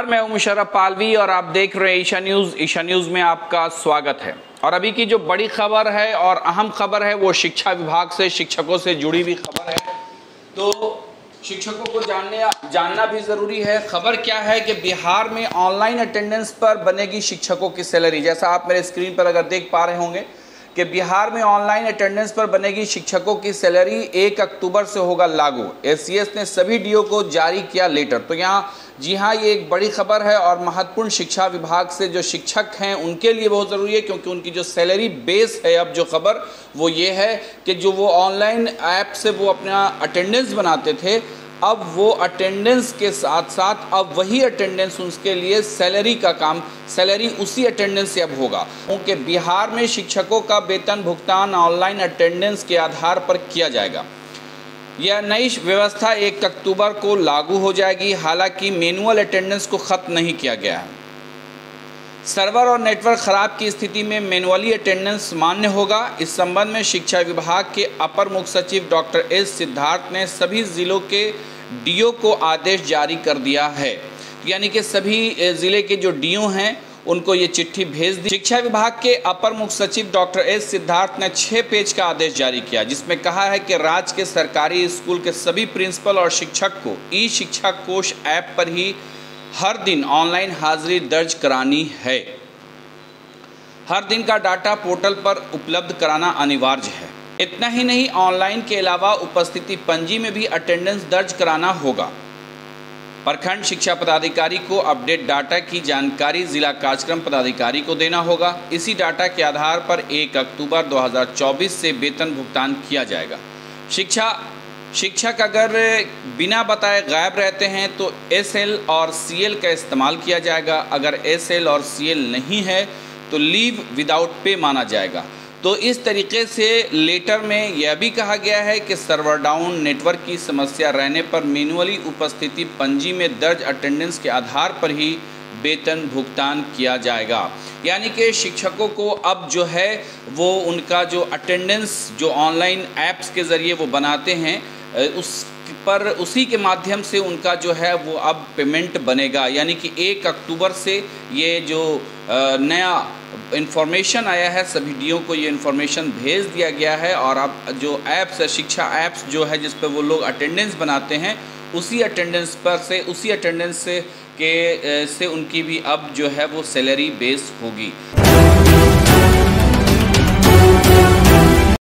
नमस्कार, मैं हूं मुशर्रफ पालवी और आप देख रहे हैं ईशा न्यूज़। ईशा न्यूज़ में आपका स्वागत है। और अभी की जो बड़ी खबर है और अहम खबर है वो शिक्षा विभाग से, शिक्षकों से जुड़ी हुई खबर है। तो शिक्षकों को जानना भी ज़रूरी है। खबर क्या है कि बिहार में ऑनलाइन अटेंडेंस पर बनेगी शिक्षकों की सैलरी। जैसा आप मेरे स्क्रीन पर अगर देख पा रहे होंगे कि बिहार में ऑनलाइन अटेंडेंस पर बनेगी शिक्षकों की सैलरी 1 अक्टूबर से होगा लागू। एससीएस ने सभी डीओ को जारी किया लेटर। तो यहाँ जी हाँ, ये एक बड़ी खबर है और महत्वपूर्ण। शिक्षा विभाग से जो शिक्षक हैं उनके लिए बहुत ज़रूरी है, क्योंकि उनकी जो सैलरी बेस है, अब जो खबर वो ये है कि जो वो ऑनलाइन ऐप से वो अपना अटेंडेंस बनाते थे, अब वो अटेंडेंस के साथ साथ अब वही अटेंडेंस उसके लिए सैलरी का काम, सैलरी उसी अटेंडेंस से अब होगा। क्योंकि बिहार में शिक्षकों का वेतन भुगतान ऑनलाइन अटेंडेंस के आधार पर किया जाएगा। यह नई व्यवस्था 1 अक्टूबर को लागू हो जाएगी। हालांकि मैनुअल अटेंडेंस को ख़त्म नहीं किया गया है। सर्वर और नेटवर्क खराब की स्थिति में मैनुअली अटेंडेंस मान्य होगा। इस संबंध में शिक्षा विभाग के अपर मुख्य सचिव डॉक्टर एस सिद्धार्थ ने सभी जिलों के डीओ को आदेश जारी कर दिया है। यानी कि सभी ज़िले के जो डीओ हैं उनको ये चिट्ठी भेज दी। शिक्षा विभाग के अपर मुख्य सचिव डॉक्टर एस सिद्धार्थ ने 6 पेज का आदेश जारी किया, जिसमें कहा है कि राज्य के सरकारी स्कूल के सभी प्रिंसिपल और शिक्षक को ई शिक्षा कोष ऐप पर ही हर दिन ऑनलाइन हाजिरी दर्ज करानी है। हर दिन का डाटा पोर्टल पर उपलब्ध कराना अनिवार्य है। इतना ही नहीं, ऑनलाइन के अलावा उपस्थिति पंजी में भी अटेंडेंस दर्ज कराना होगा। प्रखंड शिक्षा पदाधिकारी को अपडेट डाटा की जानकारी जिला कार्यक्रम पदाधिकारी को देना होगा। इसी डाटा के आधार पर 1 अक्टूबर 2024 से वेतन भुगतान किया जाएगा। शिक्षक अगर बिना बताए गायब रहते हैं तो एसएल और सीएल का इस्तेमाल किया जाएगा। अगर एसएल और सीएल नहीं है तो लीव विदाउट पे माना जाएगा। तो इस तरीके से लेटर में यह भी कहा गया है कि सर्वर डाउन, नेटवर्क की समस्या रहने पर मैनुअली उपस्थिति पंजी में दर्ज अटेंडेंस के आधार पर ही वेतन भुगतान किया जाएगा। यानी कि शिक्षकों को अब जो है वो उनका जो अटेंडेंस जो ऑनलाइन ऐप्स के ज़रिए वो बनाते हैं उसी के माध्यम से उनका जो है वो अब पेमेंट बनेगा। यानी कि 1 अक्टूबर से ये जो नया इन्फॉर्मेशन आया है, सभी डीओ को ये इन्फॉर्मेशन भेज दिया गया है। और अब जो ऐप्स है, शिक्षा ऐप्स जो है जिस पर वो लोग अटेंडेंस बनाते हैं, उसी अटेंडेंस से उनकी भी अब जो है वो सैलरी बेस होगी।